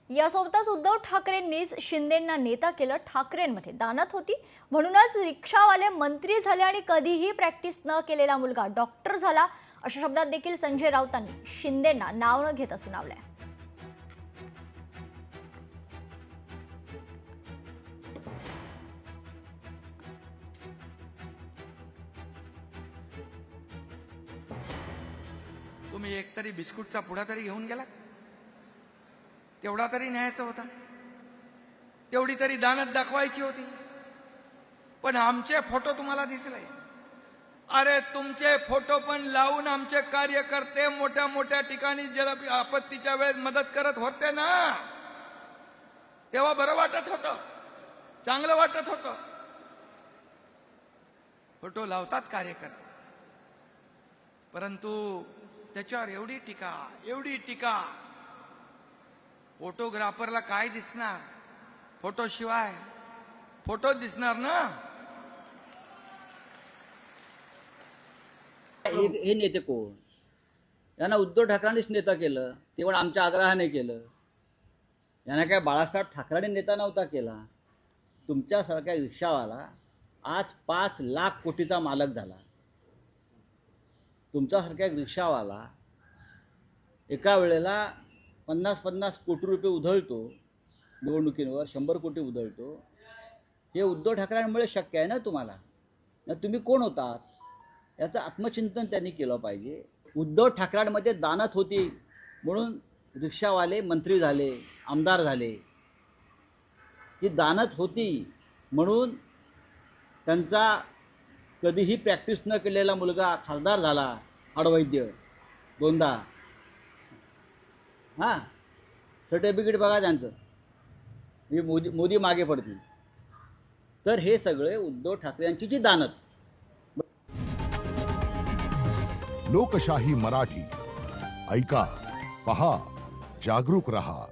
यासोबतच उद्धव ठाकरेंनीच शिंदेंना नेता केलं। ठाकरेंमध्ये दानत होती म्हणूनच रिक्षावाले मंत्री झाले आणि कधीही प्रॅक्टिस न केलेला मुलगा डॉक्टर झाला, अशा शब्दात देखील संजय राऊतांनी शिंदेंना नाव न घेता सुनावलंय। तुम्ही एकतरी बिस्कुटचा पुडा तरी घेऊन गेलात, तेवढा तरी न्यायचा होता, तेवढी तरी दानत दाखवायची होती। पण आमचे फोटो तुम्हाला दिसले, अरे तुमचे फोटो पण लावून आमचे कार्यकर्ते मोठ्या मोठ्या ठिकाणी जल आपत्तीच्या वेळेस मदत करत होते ना, तेव्हा बरं वाटत होतं, चांगलं वाटत होतं। फोटो लावतात कार्यकर्ते, परंतु त्याच्यावर एवढी टीका, फोटोग्राफरला काय दिसणार? फोटो शिवाय फोटो दिसणार ना। हे नेते कोण? यांना उद्धव ठाकरेंनीच नेता केलं, ते पण आमच्या आग्रहाने केलं। यांना काय बाळासाहेब ठाकरेंनी नेता नव्हता केला। तुमच्यासारख्या रिक्षावाला आज 5 लाख कोटीचा मालक झाला। तुमच्यासारख्या रिक्षावाला एका वेळेला 50-50 कोटी रुपये उधळतो, निवडणुकींवर 100 कोटी उधळतो। हे उद्धव ठाकरेंमुळे शक्य आहे ना तुम्हाला। ना तुम्ही कोण होतात याचं आत्मचिंतन त्यांनी केलं पाहिजे। उद्धव ठाकरेंमध्ये दानत होती म्हणून रिक्षावाले मंत्री झाले, आमदार झाले। ही दानत होती म्हणून त्यांचा कधीही प्रॅक्टिस न केलेला मुलगा खासदार झाला, हाडवैद्य 2दा। हां, सर्टिफिकेट बघा त्यांचं, हे मोदी मागे पडतील। तर हे सगळे उद्धव ठाकरे यांची जी दानत। लोकशाही मराठी ऐका, पहा, जागरूक रहा।